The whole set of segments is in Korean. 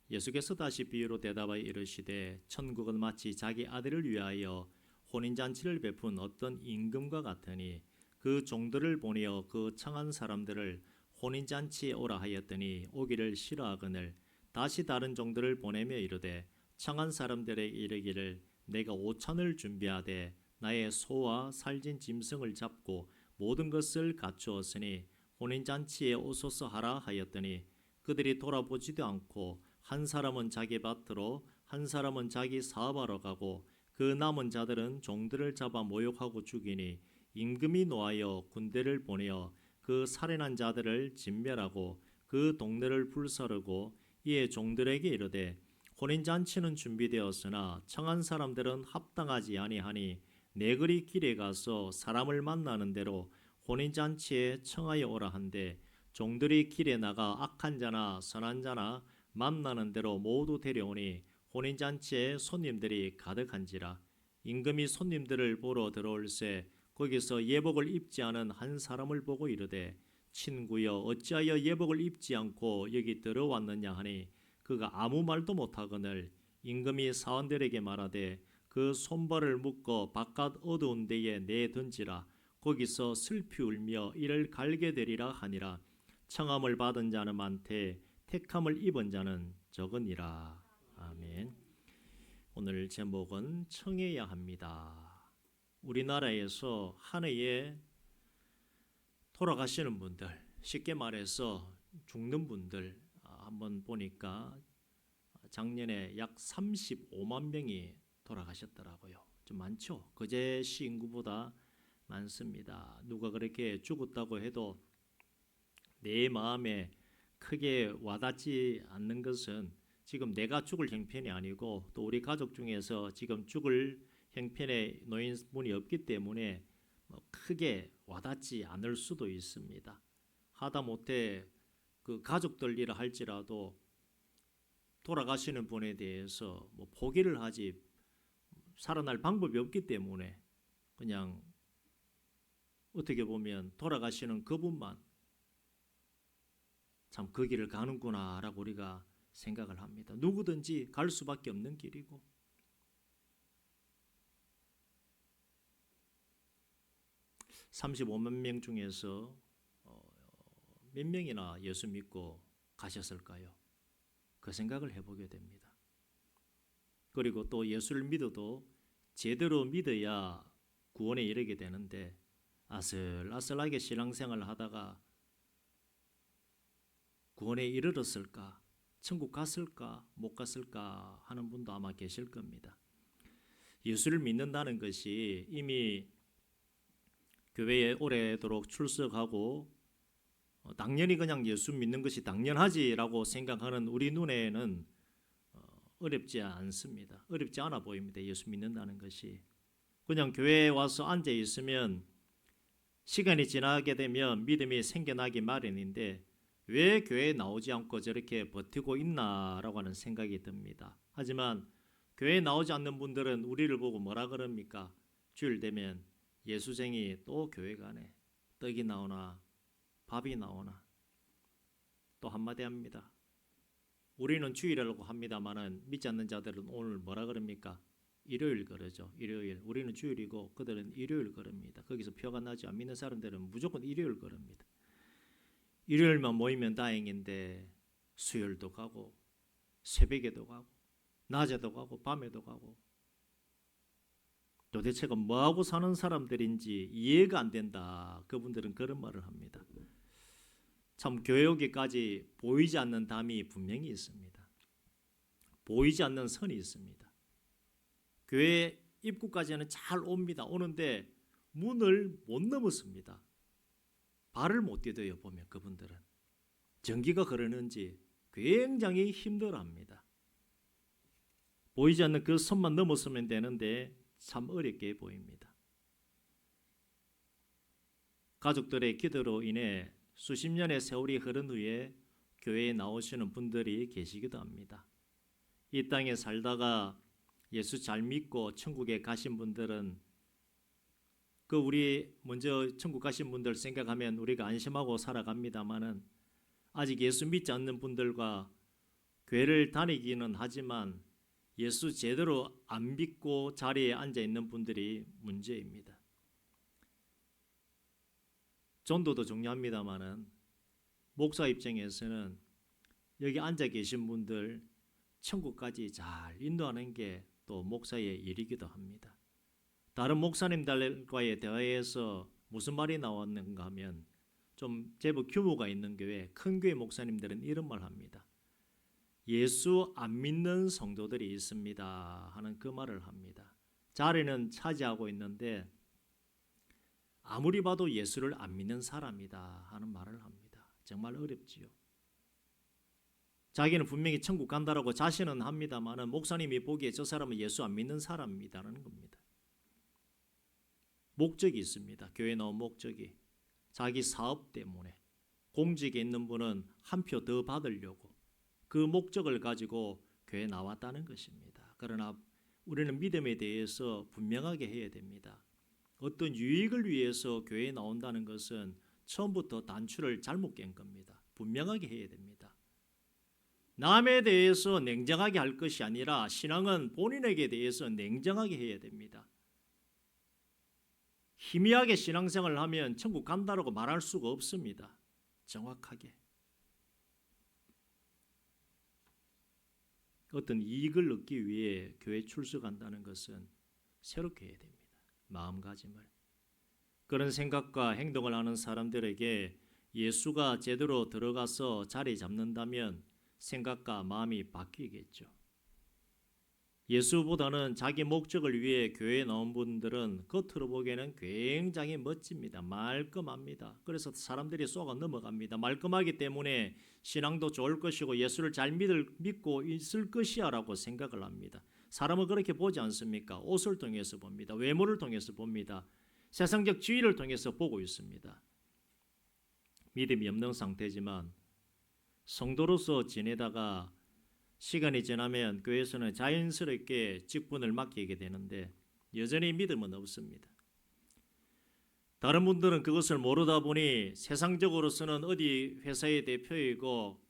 예수께서 다시 비유로 대답하여 이르시되 천국은 마치 자기 아들을 위하여 혼인잔치를 베푼 어떤 임금과 같으니 그 종들을 보내어 그 청한 사람들을 혼인잔치에 오라 하였더니 오기를 싫어하거늘 다시 다른 종들을 보내며 이르되 청한 사람들에게 이르기를 내가 오찬을 준비하되 나의 소와 살진 짐승을 잡고 모든 것을 갖추었으니 혼인잔치에 오소서 하라 하였더니 그들이 돌아보지도 않고 한 사람은 자기 밭으로 한 사람은 자기 사업하러 가고 그 남은 자들은 종들을 잡아 모욕하고 죽이니 임금이 노하여 군대를 보내어 그 살인한 자들을 진멸하고 그 동네를 불사르고 이에 종들에게 이르되 혼인잔치는 준비되었으나 청한 사람들은 합당하지 아니하니 내거리 길에 가서 사람을 만나는 대로 혼인잔치에 청하여 오라 한데 종들이 길에 나가 악한 자나 선한 자나 만나는 대로 모두 데려오니 혼인잔치에 손님들이 가득한지라. 임금이 손님들을 보러 들어올새 거기서 예복을 입지 않은 한 사람을 보고 이르되 친구여 어찌하여 예복을 입지 않고 여기 들어왔느냐 하니 그가 아무 말도 못하거늘 임금이 사원들에게 말하되 그 손발을 묶어 바깥 어두운 데에 내던지라. 거기서 슬피 울며 이를 갈게 되리라 하니라. 청함을 받은 자는 많되 택함을 입은 자는 적으니라. 아멘. 오늘 제목은 청해야 합니다. 우리나라에서 한 해에 돌아가시는 분들, 쉽게 말해서 죽는 분들 한번 보니까 작년에 약 35만 명이 돌아가셨더라고요. 좀 많죠? 그제시 인구보다 많습니다. 누가 그렇게 죽었다고 해도 내 마음에 크게 와닿지 않는 것은 지금 내가 죽을 형편이 아니고 또 우리 가족 중에서 지금 죽을 형편에 놓인 분이 없기 때문에 크게 와닿지 않을 수도 있습니다. 하다못해 그 가족들 일을 할지라도 돌아가시는 분에 대해서 포기를 하지 살아날 방법이 없기 때문에 그냥 어떻게 보면 돌아가시는 그분만 참 그 길을 가는구나라고 우리가 생각을 합니다. 누구든지 갈 수밖에 없는 길이고 35만 명 중에서 몇 명이나 예수 믿고 가셨을까요? 그 생각을 해보게 됩니다. 그리고 또 예수를 믿어도 제대로 믿어야 구원에 이르게 되는데 아슬아슬하게 신앙생활을 하다가 구원에 이르렀을까? 천국 갔을까? 못 갔을까? 하는 분도 아마 계실 겁니다. 예수를 믿는다는 것이 이미 교회에 오래도록 출석하고 당연히 그냥 예수 믿는 것이 당연하지라고 생각하는 우리 눈에는 어렵지 않습니다. 어렵지 않아 보입니다. 예수 믿는다는 것이. 그냥 교회에 와서 앉아 있으면 시간이 지나게 되면 믿음이 생겨나기 마련인데 왜 교회에 나오지 않고 저렇게 버티고 있나라고 하는 생각이 듭니다. 하지만 교회에 나오지 않는 분들은 우리를 보고 뭐라 그럽니까? 주일 되면 예수쟁이 또 교회 가네. 떡이 나오나 밥이 나오나. 또 한마디 합니다. 우리는 주일이라고 합니다마는 믿지 않는 자들은 오늘 뭐라 그럽니까? 일요일 그러죠. 일요일. 우리는 주일이고 그들은 일요일 그럽니다. 거기서 표가 나지 안 믿는 사람들은 무조건 일요일 그럽니다. 일요일만 모이면 다행인데 수요일도 가고 새벽에도 가고 낮에도 가고 밤에도 가고 도대체가 뭐하고 사는 사람들인지 이해가 안 된다. 그분들은 그런 말을 합니다. 참 교회 오기까지 보이지 않는 담이 분명히 있습니다. 보이지 않는 선이 있습니다. 교회 입구까지는 잘 옵니다. 오는데 문을 못 넘었습니다. 발을 못 디뎌요. 보면 그분들은 전기가 흐르는지 굉장히 힘들어합니다. 보이지 않는 그 선만 넘었으면 되는데 참 어렵게 보입니다. 가족들의 기도로 인해 수십 년의 세월이 흐른 후에 교회에 나오시는 분들이 계시기도 합니다. 이 땅에 살다가 예수 잘 믿고 천국에 가신 분들은 그 우리 먼저 천국 가신 분들 생각하면 우리가 안심하고 살아갑니다마는 아직 예수 믿지 않는 분들과 교회를 다니기는 하지만 예수 제대로 안 믿고 자리에 앉아 있는 분들이 문제입니다. 전도도 중요합니다만은 목사 입장에서는 여기 앉아 계신 분들 천국까지 잘 인도하는 게 또 목사의 일이기도 합니다. 다른 목사님들과의 대화에서 무슨 말이 나왔는가 하면 좀 제법 규모가 있는 교회, 큰 교회 목사님들은 이런 말 합니다. 예수 안 믿는 성도들이 있습니다 하는 그 말을 합니다. 자리는 차지하고 있는데 아무리 봐도 예수를 안 믿는 사람이다 하는 말을 합니다. 정말 어렵지요. 자기는 분명히 천국 간다라고 자신은 합니다만 목사님이 보기에 저 사람은 예수 안 믿는 사람이라는 겁니다. 목적이 있습니다. 교회에 나온 목적이 자기 사업 때문에, 공직에 있는 분은 한 표 더 받으려고 그 목적을 가지고 교회에 나왔다는 것입니다. 그러나 우리는 믿음에 대해서 분명하게 해야 됩니다. 어떤 유익을 위해서 교회에 나온다는 것은 처음부터 단추를 잘못 깬 겁니다. 분명하게 해야 됩니다. 남에 대해서 냉정하게 할 것이 아니라 신앙은 본인에게 대해서 냉정하게 해야 됩니다. 희미하게 신앙생활을 하면 천국 간다라고 말할 수가 없습니다. 정확하게. 어떤 이익을 얻기 위해 교회에 출석한다는 것은 새롭게 해야 됩니다. 마음가짐을. 그런 생각과 행동을 하는 사람들에게 예수가 제대로 들어가서 자리 잡는다면 생각과 마음이 바뀌겠죠. 예수보다는 자기 목적을 위해 교회에 나온 분들은 겉으로 보기에는 굉장히 멋집니다. 말끔합니다. 그래서 사람들이 쏘아 넘어갑니다. 말끔하기 때문에 신앙도 좋을 것이고 예수를 잘 믿고 있을 것이야 라고 생각을 합니다. 사람은 그렇게 보지 않습니까? 옷을 통해서 봅니다. 외모를 통해서 봅니다. 세상적 지위를 통해서 보고 있습니다. 믿음이 없는 상태지만 성도로서 지내다가 시간이 지나면 교회에서는 자연스럽게 직분을 맡기게 되는데 여전히 믿음은 없습니다. 다른 분들은 그것을 모르다 보니 세상적으로서는 어디 회사의 대표이고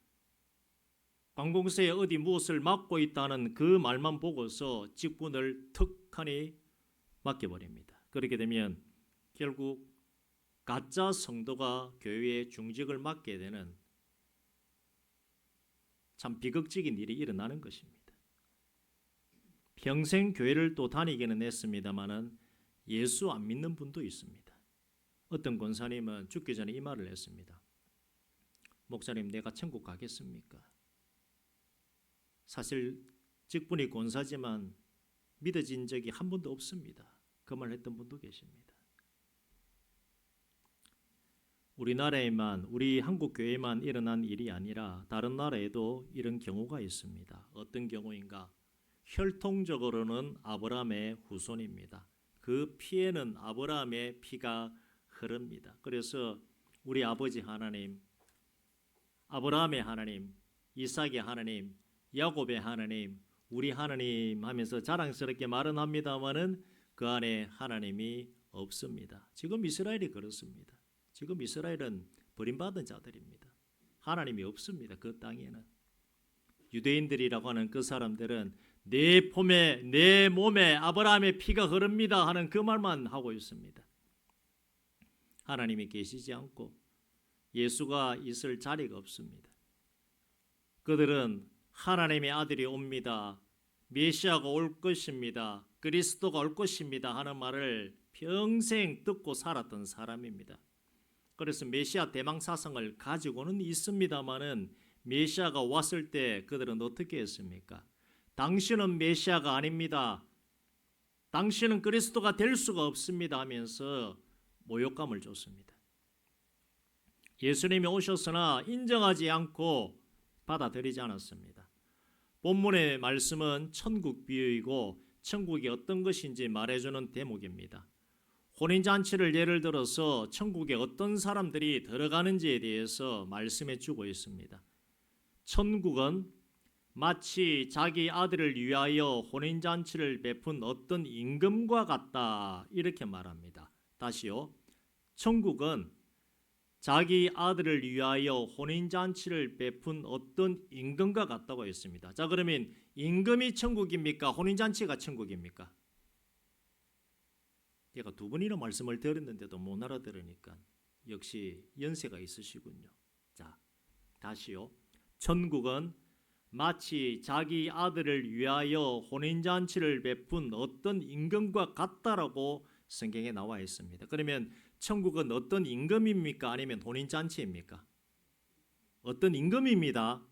관공서에 어디 무엇을 맡고 있다는 그 말만 보고서 직분을 턱하니 맡겨버립니다. 그렇게 되면 결국 가짜 성도가 교회에 중직을 맡게 되는 참 비극적인 일이 일어나는 것입니다. 평생 교회를 또 다니기는 했습니다마는 예수 안 믿는 분도 있습니다. 어떤 권사님은 죽기 전에 이 말을 했습니다. 목사님, 내가 천국 가겠습니까? 사실 직분이 권사지만 믿어진 적이 한 번도 없습니다. 그 말 했던 분도 계십니다. 우리나라에만, 우리 한국 교회만 일어난 일이 아니라 다른 나라에도 이런 경우가 있습니다. 어떤 경우인가? 혈통적으로는 아브라함의 후손입니다. 그 피에는 아브라함의 피가 흐릅니다. 그래서 우리 아버지 하나님, 아브라함의 하나님, 이삭의 하나님, 야곱의 하나님, 우리 하나님 하면서 자랑스럽게 말은 합니다마는 그 안에 하나님이 없습니다. 지금 이스라엘이 그렇습니다. 지금 이스라엘은 버림받은 자들입니다. 하나님이 없습니다. 그 땅에는. 유대인들이라고 하는 그 사람들은 내 몸에 아브라함의 피가 흐릅니다 하는 그 말만 하고 있습니다. 하나님이 계시지 않고 예수가 있을 자리가 없습니다. 그들은 하나님의 아들이 옵니다. 메시아가 올 것입니다. 그리스도가 올 것입니다 하는 말을 평생 듣고 살았던 사람입니다. 그래서 메시아 대망사상을 가지고는 있습니다마는 메시아가 왔을 때 그들은 어떻게 했습니까? 당신은 메시아가 아닙니다. 당신은 그리스도가 될 수가 없습니다 하면서 모욕감을 줬습니다. 예수님이 오셨으나 인정하지 않고 받아들이지 않았습니다. 본문의 말씀은 천국 비유이고 천국이 어떤 것인지 말해주는 대목입니다. 혼인잔치를 예를 들어서 천국에 어떤 사람들이 들어가는지에 대해서 말씀해 주고 있습니다. 천국은 마치 자기 아들을 위하여 혼인잔치를 베푼 어떤 임금과 같다 이렇게 말합니다. 다시요. 천국은 자기 아들을 위하여 혼인잔치를 베푼 어떤 임금과 같다고 했습니다. 자, 그러면 임금이 천국입니까? 혼인잔치가 천국입니까? 제가 두 번이나 말씀을 드렸는데도 못 알아들으니까 역시 연세가 있으시군요. 자, 다시요. 천국은 마치 자기 아들을 위하여 혼인잔치를 베푼 어떤 임금과 같다라고 성경에 나와 있습니다. 그러면 천국은 어떤 임금입니까? 아니면 혼인잔치입니까? 어떤 임금입니다.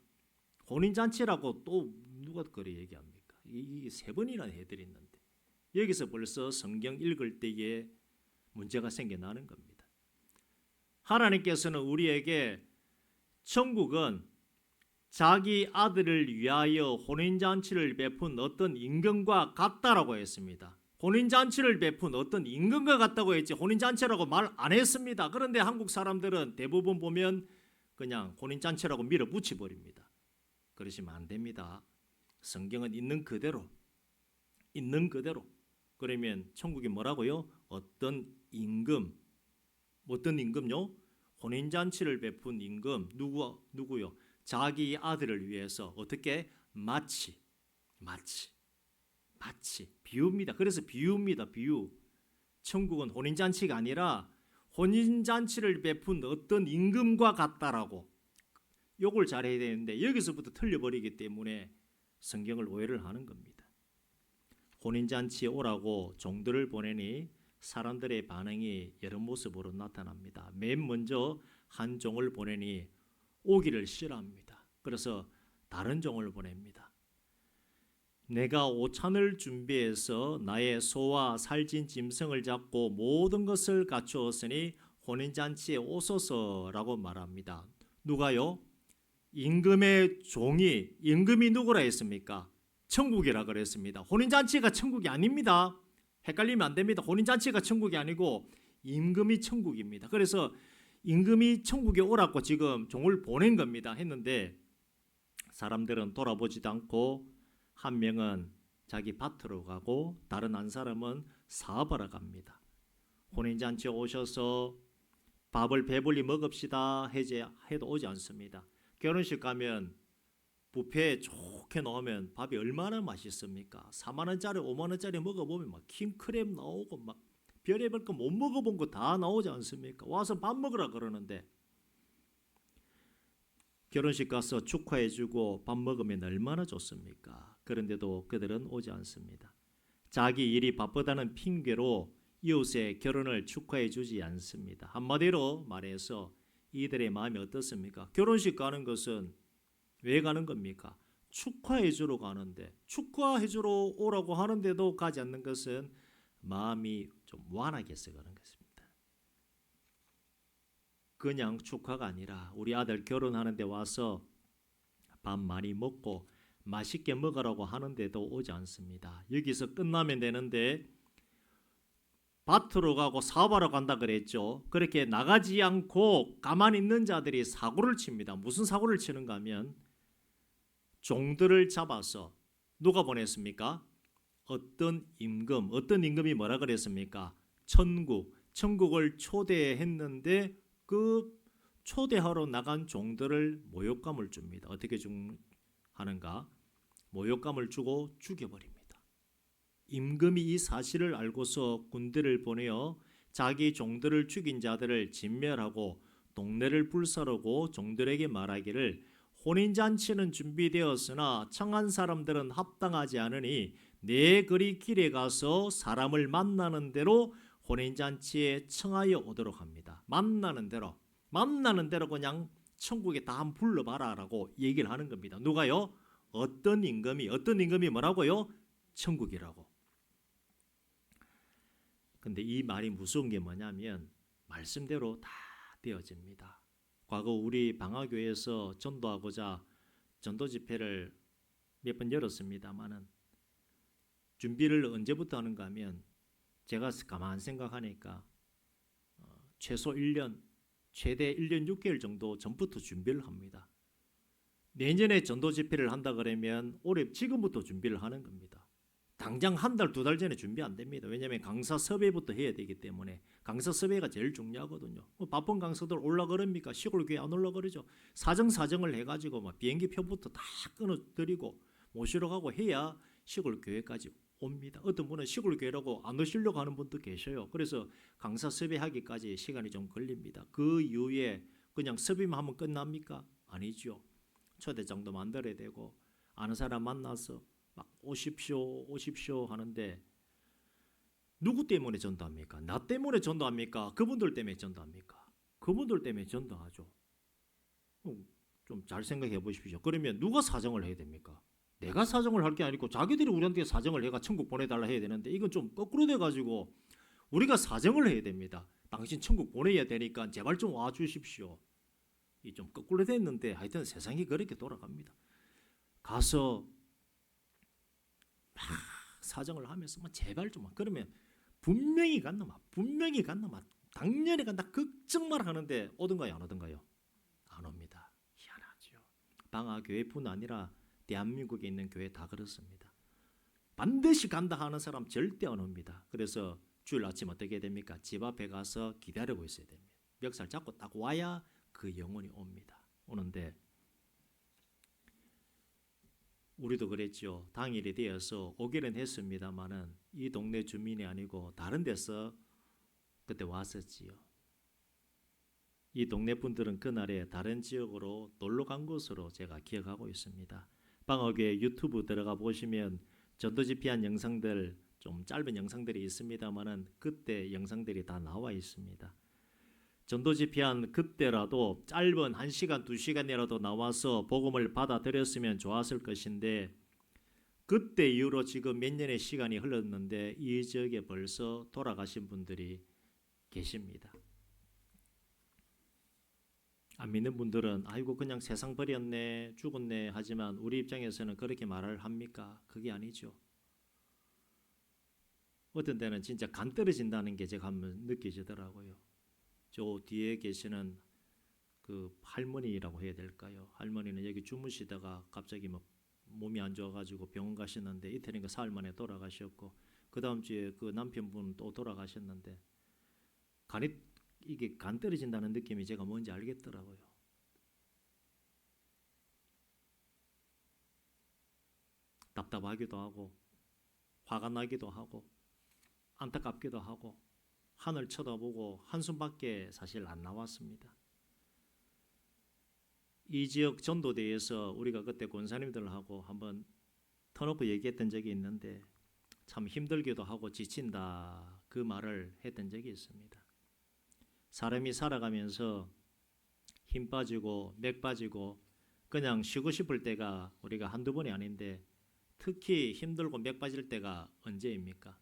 혼인잔치라고 또 누가 그래 얘기합니까? 이게 세 번이나 해드렸는데 여기서 벌써 성경 읽을 때에 문제가 생겨나는 겁니다. 하나님께서는 우리에게 천국은 자기 아들을 위하여 혼인잔치를 베푼 어떤 임금과 같다라고 했습니다. 혼인잔치를 베푼 어떤 임금과 같다고 했지 혼인잔치라고 말 안 했습니다. 그런데 한국 사람들은 대부분 보면 그냥 혼인잔치라고 밀어붙여버립니다. 그러시면 안 됩니다. 성경은 있는 그대로 그러면 천국이 뭐라고요? 어떤 임금, 어떤 임금요? 혼인잔치를 베푼 임금 누구요? 자기 아들을 위해서 어떻게 마치 비유입니다. 그래서 비유입니다. 비유. 천국은 혼인잔치가 아니라 혼인잔치를 베푼 어떤 임금과 같다라고 요걸 잘해야 되는데 여기서부터 틀려버리기 때문에 성경을 오해를 하는 겁니다. 혼인잔치에 오라고 종들을 보내니 사람들의 반응이 여러 모습으로 나타납니다. 맨 먼저 한 종을 보내니 오기를 싫어합니다. 그래서 다른 종을 보냅니다. 내가 오찬을 준비해서 나의 소와 살찐 짐승을 잡고 모든 것을 갖추었으니 혼인잔치에 오소서라고 말합니다. 누가요? 임금의 종이 임금이 누구라 했습니까? 천국이라 그랬습니다. 혼인잔치가 천국이 아닙니다. 헷갈리면 안 됩니다. 혼인잔치가 천국이 아니고 임금이 천국입니다. 그래서 임금이 천국에 오라고 지금 종을 보낸 겁니다. 했는데 사람들은 돌아보지도 않고 한 명은 자기 밭으로 가고 다른 한 사람은 사업하러 갑니다. 혼인잔치에 오셔서 밥을 배불리 먹읍시다 해도 오지 않습니다. 결혼식 가면 뷔페에 좋게 나오면 밥이 얼마나 맛있습니까? 4만 원짜리 5만 원짜리 먹어보면 막 킹크랩 나오고 막 별의별 거 못 먹어본 거 다 나오지 않습니까? 와서 밥 먹으라 그러는데 결혼식 가서 축하해주고 밥 먹으면 얼마나 좋습니까? 그런데도 그들은 오지 않습니다. 자기 일이 바쁘다는 핑계로 이웃의 결혼을 축하해주지 않습니다. 한마디로 말해서 이들의 마음이 어떻습니까? 결혼식 가는 것은 왜 가는 겁니까? 축하해주러 가는데 축하해주러 오라고 하는데도 가지 않는 것은 마음이 좀 완하겠어 가는 것입니다. 그냥 축하가 아니라 우리 아들 결혼하는데 와서 밥 많이 먹고 맛있게 먹으라고 하는데도 오지 않습니다. 여기서 끝나면 되는데 밭으로 가고 사업하러 간다 그랬죠. 그렇게 나가지 않고 가만히 있는 자들이 사고를 칩니다. 무슨 사고를 치는가 하면 종들을 잡아서 누가 보냈습니까? 어떤 임금이 뭐라 그랬습니까? 천국을 초대했는데 그 초대하러 나간 종들을 모욕감을 줍니다. 어떻게 하는가? 모욕감을 주고 죽여버립니다. 임금이 이 사실을 알고서 군대를 보내어 자기 종들을 죽인 자들을 진멸하고 동네를 불사르고 종들에게 말하기를 혼인잔치는 준비되었으나 청한 사람들은 합당하지 않으니 내 그리 길에 가서 사람을 만나는 대로 혼인잔치에 청하여 오도록 합니다. 만나는 대로 그냥 천국에 다 한번 불러봐라라고 얘기를 하는 겁니다. 누가요? 어떤 임금이 뭐라고요? 천국이라고. 근데 이 말이 무서운 게 뭐냐면 말씀대로 다 되어집니다. 과거 우리 방화교회에서 전도하고자 전도 집회를 몇 번 열었습니다만은 준비를 언제부터 하는가 하면 제가 가만 생각하니까 최소 1년, 최대 1년 6개월 정도 전부터 준비를 합니다. 내년에 전도 집회를 한다 그러면 올해 지금부터 준비를 하는 겁니다. 다 당장 한 달, 두 달 전에 준비 안 됩니다. 왜냐하면 강사 섭외부터 해야 되기 때문에 강사 섭외가 제일 중요하거든요. 바쁜 강사들 올라 그럽니까? 시골 교회 안 올라 그러죠. 사정을 해가지고 막 비행기 표부터 다 끊어드리고 모시러 가고 해야 시골 교회까지 옵니다. 어떤 분은 시골 교회라고 안 오시려고 하는 분도 계셔요. 그래서 강사 섭외하기까지 시간이 좀 걸립니다. 그 이후에 그냥 섭외만 하면 끝납니까? 아니죠. 초대장도 만들어야 되고 아는 사람 만나서 막 오십시오 하는데 누구 때문에 전도합니까? 나 때문에 전도합니까? 그분들 때문에 전도합니까? 그분들 때문에 전도하죠. 좀 잘 생각해 보십시오. 그러면 누가 사정을 해야 됩니까? 내가 사정을 할 게 아니고 자기들이 우리한테 사정을 해가 천국 보내달라 해야 되는데 이건 좀 거꾸로 돼가지고 우리가 사정을 해야 됩니다. 당신 천국 보내야 되니까 제발 좀 와주십시오. 이 좀 거꾸로 됐는데 하여튼 세상이 그렇게 돌아갑니다. 가서 막 사정을 하면서 제발 좀 그러면 분명히 간다 당연히 간다 걱정만 하는데 오든가요 안 오든가요? 안 옵니다. 희한하죠. 방화교회뿐 아니라 대한민국에 있는 교회 다 그렇습니다. 반드시 간다 하는 사람 절대 안 옵니다. 그래서 주일 아침 어떻게 됩니까? 집 앞에 가서 기다리고 있어야 됩니다. 멱살 잡고 딱 와야 그 영혼이 옵니다. 오는데 우리도 그랬죠. 당일이 되어서 오기는 했습니다마는 이 동네 주민이 아니고 다른 데서 그때 왔었지요. 이 동네 분들은 그날에 다른 지역으로 놀러 간 것으로 제가 기억하고 있습니다. 방어교회 유튜브 들어가 보시면 전도 집회한 영상들 좀 짧은 영상들이 있습니다마는 그때 영상들이 다 나와 있습니다. 전도 집회한 그때라도 짧은 1시간, 2시간이라도 나와서 복음을 받아들였으면 좋았을 것인데 그때 이후로 지금 몇 년의 시간이 흘렀는데 이 지역에 벌써 돌아가신 분들이 계십니다. 안 믿는 분들은 아이고 그냥 세상 버렸네, 죽었네 하지만 우리 입장에서는 그렇게 말을 합니까? 그게 아니죠. 어떤 때는 진짜 간 떨어진다는 게 제가 한번 느껴지더라고요. 저 뒤에 계시는 그 할머니라고 해야 될까요? 할머니는 여기 주무시다가 갑자기 뭐 몸이 안 좋아가지고 병원 가셨는데 이틀인가 사흘 만에 돌아가셨고 그 다음 주에 그 남편분 또 돌아가셨는데 이게 간 떨어진다는 느낌이 제가 뭔지 알겠더라고요. 답답하기도 하고 화가 나기도 하고 안타깝기도 하고 하늘 쳐다보고 한숨밖에 사실 안 나왔습니다. 이 지역 전도대에서 우리가 그때 권사님들하고 한번 터놓고 얘기했던 적이 있는데 참 힘들기도 하고 지친다 그 말을 했던 적이 있습니다. 사람이 살아가면서 힘 빠지고 맥 빠지고 그냥 쉬고 싶을 때가 우리가 한두 번이 아닌데 특히 힘들고 맥 빠질 때가 언제입니까?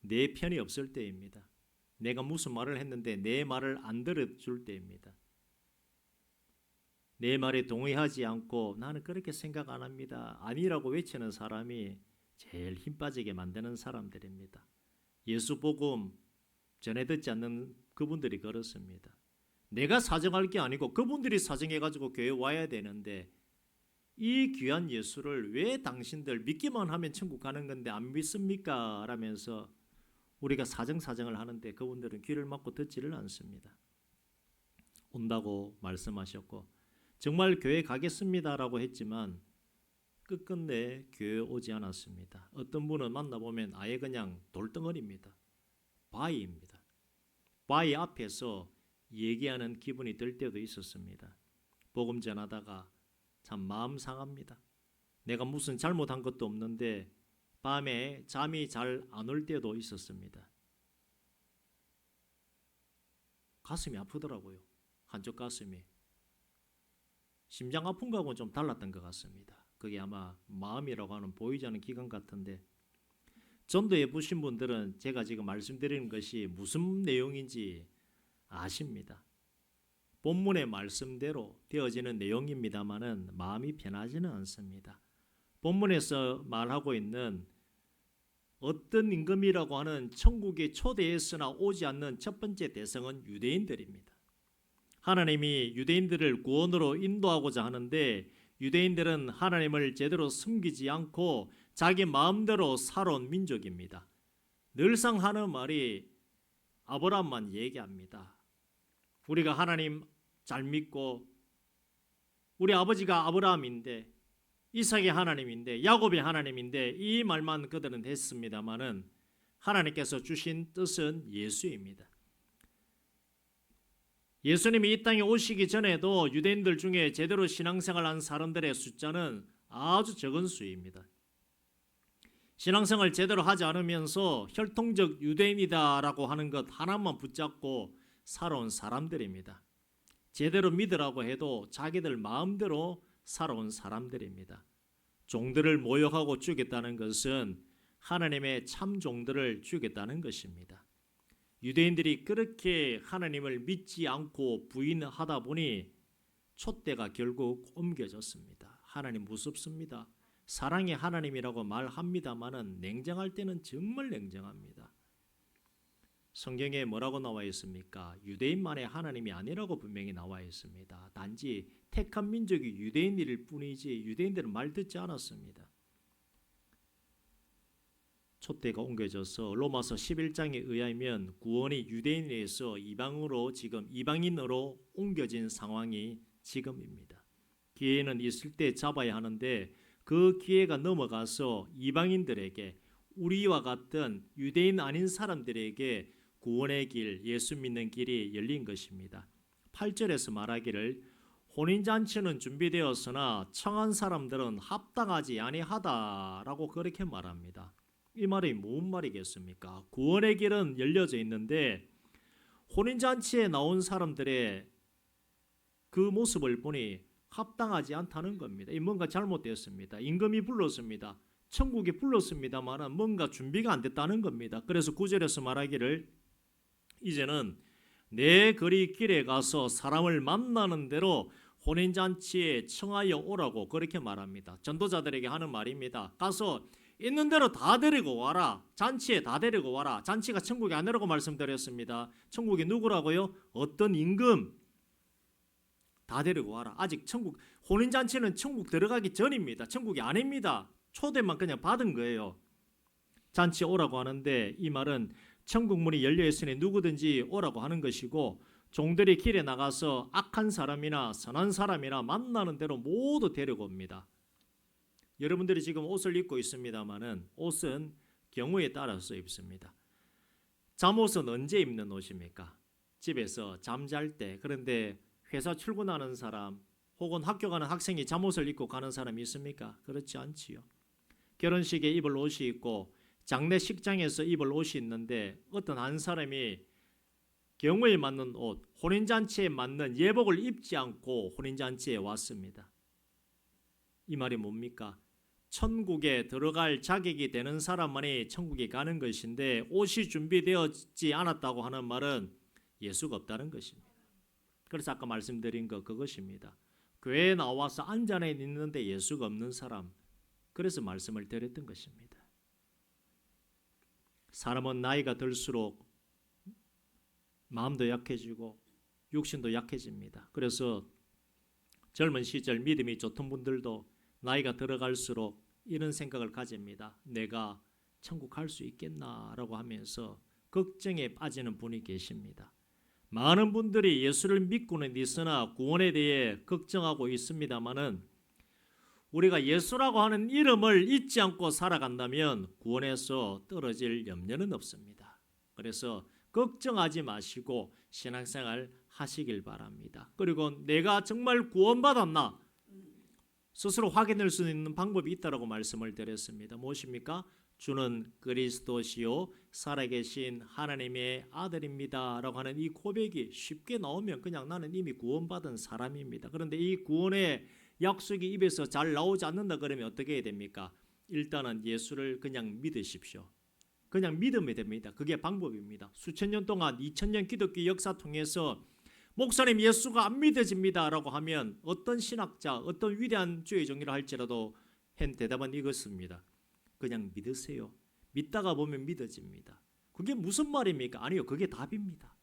내 편이 없을 때입니다. 내가 무슨 말을 했는데 내 말을 안 들어줄 때입니다. 내 말에 동의하지 않고 나는 그렇게 생각 안 합니다. 아니라고 외치는 사람이 제일 힘 빠지게 만드는 사람들입니다. 예수 복음 전해 듣지 않는 그분들이 그렇습니다. 내가 사정할 게 아니고 그분들이 사정해가지고 교회 와야 되는데 이 귀한 예수를 왜 당신들 믿기만 하면 천국 가는 건데 안 믿습니까? 라면서 우리가 사정을 하는데 그분들은 귀를 막고 듣지를 않습니다. 온다고 말씀하셨고 정말 교회 가겠습니다라고 했지만 끝끝내 교회 오지 않았습니다. 어떤 분은 만나보면 아예 그냥 돌덩어리입니다. 바위입니다. 바위 앞에서 얘기하는 기분이 들 때도 있었습니다. 복음 전하다가 참 마음 상합니다. 내가 무슨 잘못한 것도 없는데 밤에 잠이 잘 안 올 때도 있었습니다. 가슴이 아프더라고요. 한쪽 가슴이. 심장 아픈 거하고는 좀 달랐던 것 같습니다. 그게 아마 마음이라고 하는 보이지 않는 기관 같은데 전도해 보신 분들은 제가 지금 말씀드리는 것이 무슨 내용인지 아십니다. 본문의 말씀대로 되어지는 내용입니다마는 마음이 편하지는 않습니다. 본문에서 말하고 있는 어떤 임금이라고 하는 천국에 초대했으나 오지 않는 첫 번째 대상은 유대인들입니다. 하나님이 유대인들을 구원으로 인도하고자 하는데 유대인들은 하나님을 제대로 섬기지 않고 자기 마음대로 살아온 민족입니다. 늘상 하는 말이 아브라함만 얘기합니다. 우리가 하나님 잘 믿고 우리 아버지가 아브라함인데 이삭의 하나님인데 야곱의 하나님인데 이 말만 그들은 했습니다마는 하나님께서 주신 뜻은 예수입니다. 예수님이 이 땅에 오시기 전에도 유대인들 중에 제대로 신앙생활한 사람들의 숫자는 아주 적은 수입니다. 신앙생활 제대로 하지 않으면서 혈통적 유대인이다라고 하는 것 하나만 붙잡고 살아온 사람들입니다. 제대로 믿으라고 해도 자기들 마음대로 살아온 사람들입니다. 종들을 모욕하고 죽였다는 것은 하나님의 참 종들을 죽였다는 것입니다. 유대인들이 그렇게 하나님을 믿지 않고 부인하다 보니 촛대가 결국 옮겨졌습니다. 하나님 무섭습니다. 사랑의 하나님이라고 말합니다마는 냉정할 때는 정말 냉정합니다. 성경에 뭐라고 나와 있습니까? 유대인만의 하나님이 아니라고 분명히 나와 있습니다. 단지 택한 민족이 유대인일 뿐이지 유대인들은 말 듣지 않았습니다. 촛대가 옮겨져서 로마서 11장에 의하면 구원이 유대인에서 이방인으로 옮겨진 상황이 지금입니다. 기회는 있을 때 잡아야 하는데 그 기회가 넘어가서 이방인들에게 우리와 같은 유대인 아닌 사람들에게 구원의 길, 예수 믿는 길이 열린 것입니다. 8절에서 말하기를 혼인잔치는 준비되었으나 청한 사람들은 합당하지 아니하다라고 그렇게 말합니다. 이 말이 무슨 말이겠습니까? 구원의 길은 열려져 있는데 혼인잔치에 나온 사람들의 그 모습을 보니 합당하지 않다는 겁니다. 뭔가 잘못되었습니다. 임금이 불렀습니다. 천국이 불렀습니다만 뭔가 준비가 안 됐다는 겁니다. 그래서 9절에서 말하기를 이제는 내 거리 길에 가서 사람을 만나는 대로 혼인잔치에 청하여 오라고 그렇게 말합니다. 전도자들에게 하는 말입니다. 가서 있는 대로 다 데리고 와라. 잔치에 다 데리고 와라. 잔치가 천국이 아니라고 말씀드렸습니다. 천국이 누구라고요? 어떤 임금 다 데리고 와라. 아직 천국 혼인잔치는 천국 들어가기 전입니다. 천국이 아닙니다. 초대만 그냥 받은 거예요. 잔치에 오라고 하는데 이 말은 천국 문이 열려 있으니 누구든지 오라고 하는 것이고 종들이 길에 나가서 악한 사람이나 선한 사람이나 만나는 대로 모두 데리고 옵니다. 여러분들이 지금 옷을 입고 있습니다만은 옷은 경우에 따라서 입습니다. 잠옷은 언제 입는 옷입니까? 집에서 잠잘 때. 그런데 회사 출근하는 사람 혹은 학교 가는 학생이 잠옷을 입고 가는 사람이 있습니까? 그렇지 않지요. 결혼식에 입을 옷이 있고 장례식장에서 입을 옷이 있는데 어떤 한 사람이 경우에 맞는 옷, 혼인잔치에 맞는 예복을 입지 않고 혼인잔치에 왔습니다. 이 말이 뭡니까? 천국에 들어갈 자격이 되는 사람만이 천국에 가는 것인데 옷이 준비되었지 않았다고 하는 말은 예수가 없다는 것입니다. 그래서 아까 말씀드린 거 그것입니다. 교회에 나와서 앉아 있는데 예수가 없는 사람, 그래서 말씀을 드렸던 것입니다. 사람은 나이가 들수록 마음도 약해지고 육신도 약해집니다. 그래서 젊은 시절 믿음이 좋던 분들도 나이가 들어갈수록 이런 생각을 가집니다. 내가 천국 갈 수 있겠나라고 하면서 걱정에 빠지는 분이 계십니다. 많은 분들이 예수를 믿고는 있으나 구원에 대해 걱정하고 있습니다마는 우리가 예수라고 하는 이름을 잊지 않고 살아간다면 구원에서 떨어질 염려는 없습니다. 그래서 걱정하지 마시고 신앙생활 하시길 바랍니다. 그리고 내가 정말 구원받았나 스스로 확인할 수 있는 방법이 있다라고 말씀을 드렸습니다. 무엇입니까? 주는 그리스도시요 살아계신 하나님의 아들입니다 라고 하는 이 고백이 쉽게 나오면 그냥 나는 이미 구원받은 사람입니다. 그런데 이 구원의 약속이 입에서 잘 나오지 않는다 그러면 어떻게 해야 됩니까? 일단은 예수를 그냥 믿으십시오. 그냥 믿으면 됩니다. 그게 방법입니다. 수천 년 동안 2000년 기독교 역사 통해서 목사님 예수가 안 믿어집니다 라고 하면 어떤 신학자, 어떤 위대한 주의 정리를 할지라도 한 대답은 이것입니다. 그냥 믿으세요. 믿다가 보면 믿어집니다. 그게 무슨 말입니까? 아니요, 그게 답입니다.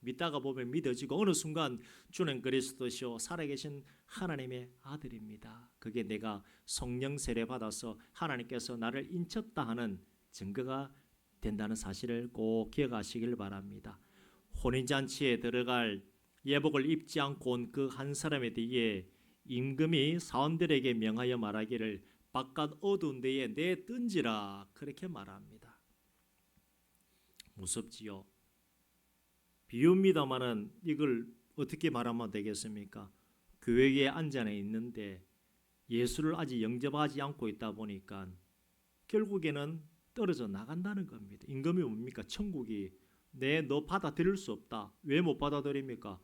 믿다가 보면 믿어지고 어느 순간 주는 그리스도시요 살아계신 하나님의 아들입니다. 그게 내가 성령 세례 받아서 하나님께서 나를 인쳤다 하는 증거가 된다는 사실을 꼭 기억하시길 바랍니다. 혼인잔치에 들어갈 예복을 입지 않고 온 그 한 사람에 대해 임금이 사원들에게 명하여 말하기를 바깥 어두운 데에 내던지라 그렇게 말합니다. 무섭지요. 비유입니다마는 이걸 어떻게 말하면 되겠습니까? 교회에 앉아 있는데 예수를 아직 영접하지 않고 있다 보니까 결국에는 떨어져 나간다는 겁니다. 임금이 뭡니까? 천국이 너 받아들일 수 없다. 왜 못 받아들입니까?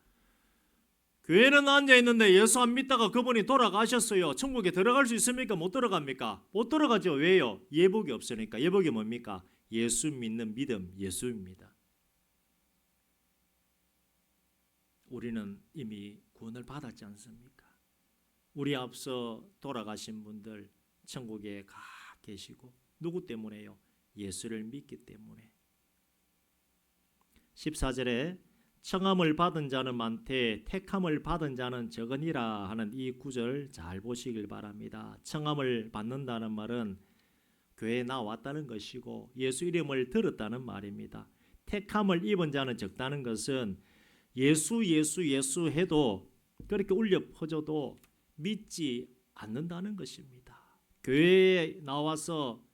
교회는 앉아 있는데 예수 안 믿다가 그분이 돌아가셨어요. 천국에 들어갈 수 있습니까? 못 들어갑니까? 못 들어가죠. 왜요? 예복이 없으니까. 예복이 뭡니까? 예수 믿는 믿음, 예수입니다. 우리는 이미 구원을 받았지 않습니까? 우리 앞서 돌아가신 분들 천국에 가 계시고 누구 때문에요? 예수를 믿기 때문에. 14절에 청함을 받은 자는 많되 택함을 받은 자는 적으니라 하는 이 구절 잘 보시길 바랍니다. 청함을 받는다는 말은 교회에 나왔다는 것이고 예수 이름을 들었다는 말입니다. 택함을 입은 자는 적다는 것은 예수 해도 그렇게 울려 퍼져도 믿지 않는다는 것입니다. 교회에 나와서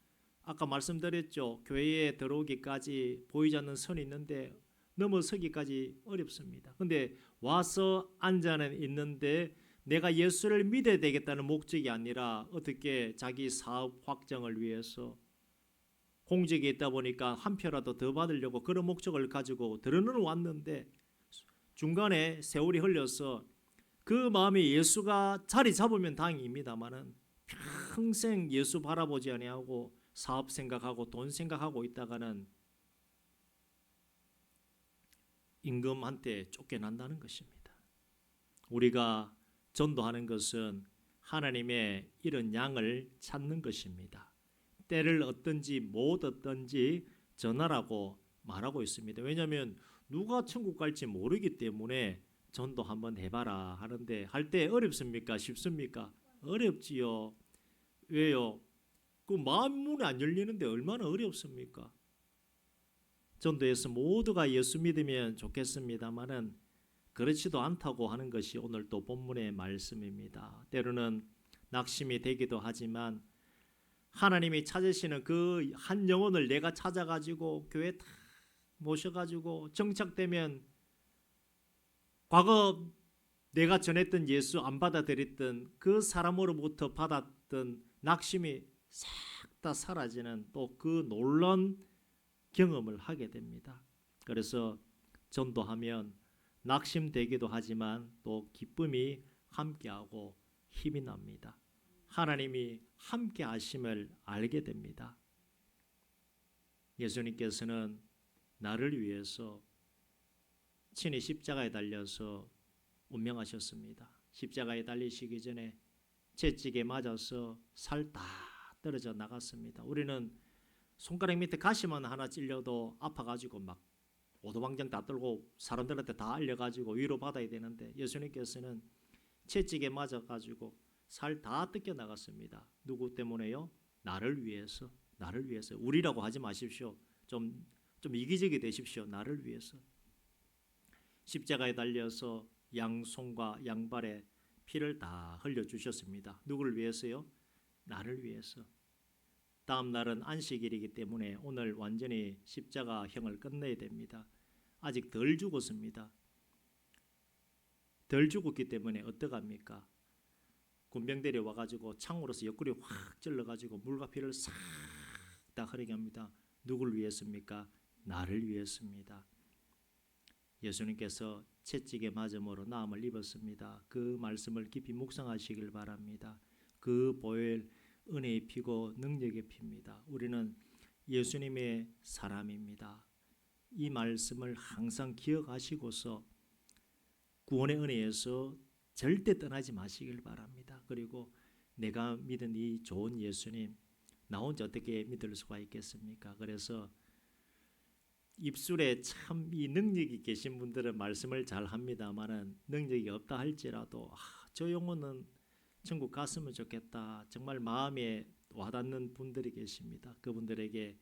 아까 말씀드렸죠. 교회에 들어오기까지 보이지 않는 선이 있는데 넘어서기까지 어렵습니다. 근데 와서 앉아는 있는데 내가 예수를 믿어야 되겠다는 목적이 아니라 어떻게 자기 사업 확장을 위해서 공직에 있다 보니까 한 표라도 더 받으려고 그런 목적을 가지고 들어는 왔는데 중간에 세월이 흘려서 그 마음이 예수가 자리 잡으면 다행입니다만은 평생 예수 바라보지 아니하고 사업 생각하고 돈 생각하고 있다가는 임금한테 쫓겨난다는 것입니다. 우리가 전도하는 것은 하나님의 이런 양을 찾는 것입니다. 때를 얻든지 못 얻든지 전하라고 말하고 있습니다. 왜냐하면 누가 천국 갈지 모르기 때문에 전도 한번 해봐라 하는데 할 때 어렵습니까? 쉽습니까? 어렵지요. 왜요? 그 마음 문이 안 열리는데 얼마나 어렵습니까? 전도에서 모두가 예수 믿으면 좋겠습니다만은 그렇지도 않다고 하는 것이 오늘 또 본문의 말씀입니다. 때로는 낙심이 되기도 하지만 하나님이 찾으시는 그 한 영혼을 내가 찾아가지고 교회 다 모셔가지고 정착되면 과거 내가 전했던 예수 안 받아들였던 그 사람으로부터 받았던 낙심이 싹 다 사라지는 또 그 놀라운 경험을 하게 됩니다. 그래서 전도하면 낙심되기도 하지만 또 기쁨이 함께하고 힘이 납니다. 하나님이 함께 하심을 알게 됩니다. 예수님께서는 나를 위해서 친히 십자가에 달려서 운명하셨습니다. 십자가에 달리시기 전에 채찍에 맞아서 살 다 떨어져 나갔습니다. 우리는 손가락 밑에 가시만 하나 찔려도 아파가지고 막 오도방정 다 떨고 사람들한테 다 알려가지고 위로받아야 되는데 예수님께서는 채찍에 맞아가지고 살 다 뜯겨 나갔습니다. 누구 때문에요? 나를 위해서. 나를 위해서. 우리라고 하지 마십시오. 좀 이기적이 되십시오. 나를 위해서. 십자가에 달려서 양손과 양발에 피를 다 흘려주셨습니다. 누구를 위해서요? 나를 위해서. 다음 날은 안식일이기 때문에 오늘 완전히 십자가형을 끝내야 됩니다. 아직 덜 죽었습니다. 덜 죽었기 때문에 어떡합니까? 군병들이 와가지고 창으로서 옆구리 확 찔러가지고 물과 피를 싹 다 흐르게 합니다. 누구를 위해서입니까? 나를 위해서입니다. 예수님께서 채찍에 맞음으로 나음을 입었습니다. 그 말씀을 깊이 묵상하시길 바랍니다. 그 보혈 은혜의 피고 능력의 피입니다. 우리는 예수님의 사람입니다. 이 말씀을 항상 기억하시고서 구원의 은혜에서 절대 떠나지 마시길 바랍니다. 그리고 내가 믿은 이 좋은 예수님 나 혼자 어떻게 믿을 수가 있겠습니까? 그래서 입술에 참 이 능력이 계신 분들은 말씀을 잘 합니다만은 능력이 없다 할지라도 저 영혼은 천국 갔으면 좋겠다. 정말 마음에 와닿는 분들이 계십니다. 그분들에게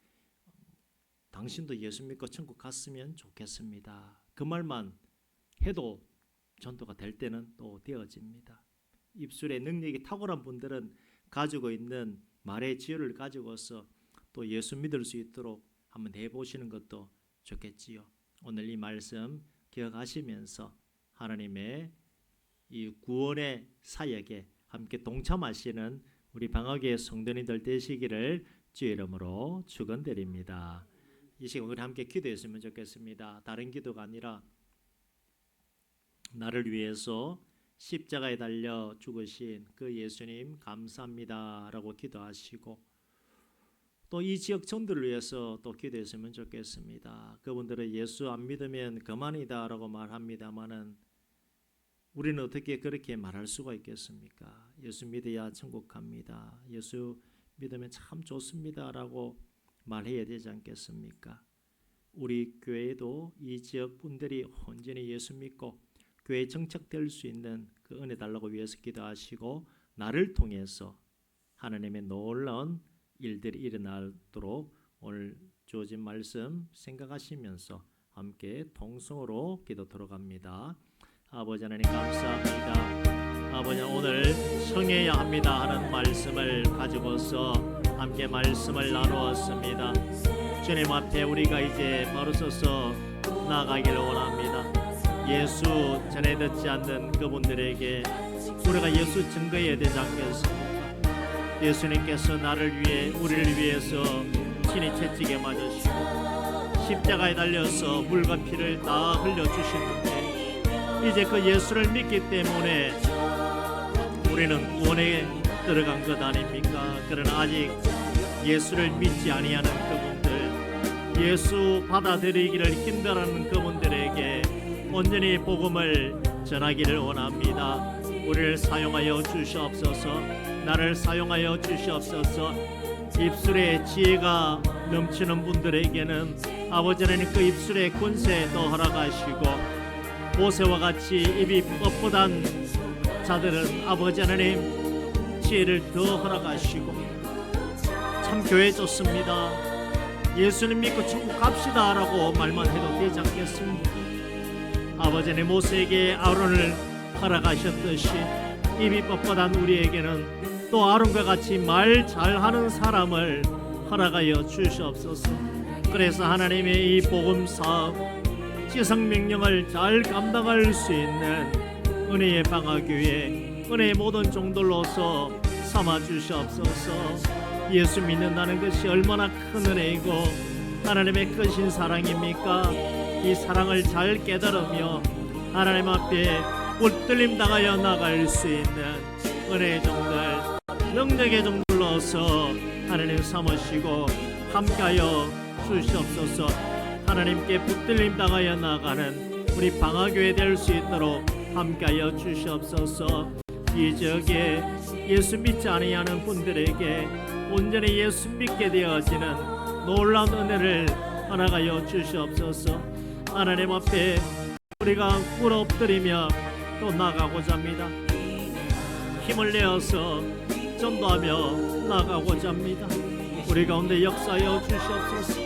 당신도 예수 믿고 천국 갔으면 좋겠습니다. 그 말만 해도 전도가 될 때는 또 되어집니다. 입술에 능력이 탁월한 분들은 가지고 있는 말의 지혜를 가지고서 또 예수 믿을 수 있도록 한번 해보시는 것도 좋겠지요. 오늘 이 말씀 기억하시면서 하나님의 이 구원의 사역에 함께 동참하시는 우리 방학의 성도님들 되시기를 주의 이름으로 축원드립니다. 이 시간 우리 함께 기도했으면 좋겠습니다. 다른 기도가 아니라 나를 위해서 십자가에 달려 죽으신 그 예수님 감사합니다 라고 기도하시고 또 이 지역 전도를 위해서 또 기도했으면 좋겠습니다. 그분들은 예수 안 믿으면 그만이다 라고 말합니다마는 우리는 어떻게 그렇게 말할 수가 있겠습니까? 예수 믿어야 천국 갑니다. 예수 믿으면 참 좋습니다 라고 말해야 되지 않겠습니까? 우리 교회에도 이 지역 분들이 온전히 예수 믿고 교회에 정착될 수 있는 그 은혜 달라고 위해서 기도하시고 나를 통해서 하나님의 놀라운 일들이 일어나도록 오늘 주어진 말씀 생각하시면서 함께 통성으로 기도 들어갑니다. 아버지 하나님 감사합니다. 아버지 오늘 성해야 합니다 하는 말씀을 가지고서 함께 말씀을 나누었습니다. 주님 앞에 우리가 이제 바로 서서 나아가기를 원합니다. 예수 전해 듣지 않는 그분들에게 우리가 예수 증거해야 되지 않겠습니까? 예수님께서 나를 위해 우리를 위해서 친히 채찍에 맞으시고 십자가에 달려서 물과 피를 다 흘려주셨는데 이제 그 예수를 믿기 때문에 우리는 구원에 들어간 것 아닙니까? 그러나 아직 예수를 믿지 아니하는 그분들, 예수 받아들이기를 힘들어하는 그분들에게 온전히 복음을 전하기를 원합니다. 우리를 사용하여 주시옵소서. 나를 사용하여 주시옵소서. 입술에 지혜가 넘치는 분들에게는 아버지 하나님 그 입술의 권세 또 허락하시고 모세와 같이 입이 뻣뻣한 자들은 아버지 하나님 지혜를 더 허락하시고 참 교회 좋습니다. 예수님 믿고 천국 갑시다 라고 말만 해도 되지 않겠습니까? 아버지 하나님 모세에게 아론을 허락하셨듯이 입이 뻣뻣한 우리에게는 또 아론과 같이 말 잘하는 사람을 허락하여 주시옵소서. 그래서 하나님의 이 복음 사업 지성 명령을 잘 감당할 수 있는 은혜의 방학교회 은혜의 모든 종들로서 삼아 주시옵소서. 예수 믿는다는 것이 얼마나 큰 은혜이고 하나님의 크신 사랑입니까? 이 사랑을 잘 깨달으며 하나님 앞에 붙들림 당하여 나갈 수 있는 은혜의 종들 능력의 종들로서 하나님 삼으시고 함께하여 주시옵소서. 하나님께 붙들림 당하여 나가는 우리 방학교회 될 수 있도록 함께하여 주시옵소서. 이 지역에 예수 믿지 아니하는 분들에게 온전히 예수 믿게 되어지는 놀라운 은혜를 허락하여 주시옵소서. 하나님 앞에 우리가 꿇어 엎드리며 또 나가고자 합니다. 힘을 내어서 전도하며 나가고자 합니다. 우리 가운데 역사하여 주시옵소서.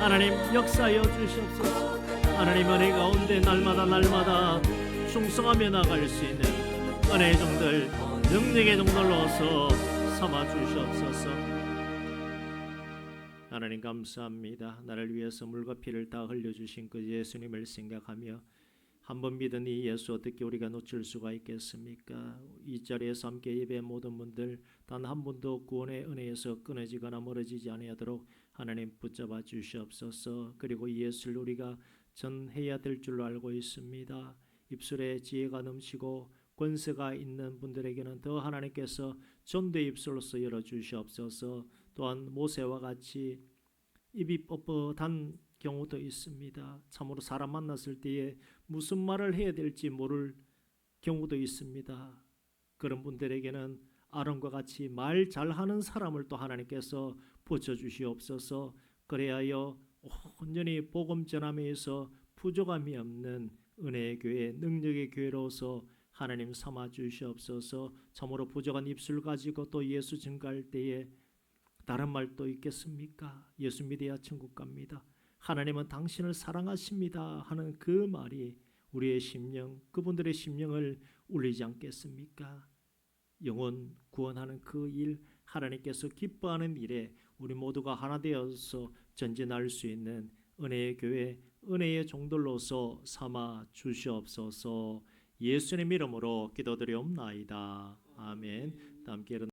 하나님 역사하여 주시옵소서. 하나님 은혜 가운데 날마다 충성하며 나갈 수 있는 은혜의 종들 능력의 종들로서 삼아 주시옵소서. 하나님 감사합니다. 나를 위해서 물과 피를 다 흘려주신 그 예수님을 생각하며 한번 믿은 이 예수 어떻게 우리가 놓칠 수가 있겠습니까? 이 자리에서 함께 예배한 모든 분들 단 한 분도 구원의 은혜에서 끊어지거나 멀어지지 아니하도록 하나님 붙잡아 주시옵소서. 그리고 이 예수를 우리가 전해야 될 줄로 알고 있습니다. 입술에 지혜가 넘치고 권세가 있는 분들에게는 더 하나님께서 전도의 입술로서 열어주시옵소서. 또한 모세와 같이 입이 뻣뻣한 경우도 있습니다. 참으로 사람 만났을 때에 무슨 말을 해야 될지 모를 경우도 있습니다. 그런 분들에게는 아론과 같이 말 잘하는 사람을 또 하나님께서 붙여주시옵소서. 그래야여 온전히 복음 전함에서 부족함이 없는 은혜의 교회, 능력의 교회로서 하나님 삼아 주시옵소서. 참으로 부족한 입술 가지고 또 예수 증거할 때에 다른 말도 있겠습니까? 예수 믿어야 천국 갑니다. 하나님은 당신을 사랑하십니다 하는 그 말이 우리의 심령, 그분들의 심령을 울리지 않겠습니까? 영혼 구원하는 그 일, 하나님께서 기뻐하는 일에 우리 모두가 하나 되어서 전진할 수 있는 은혜의 교회, 은혜의 종들로서 삼아 주시옵소서. 예수님의 이름으로 기도드리옵나이다. 아멘. 다 함께 일어나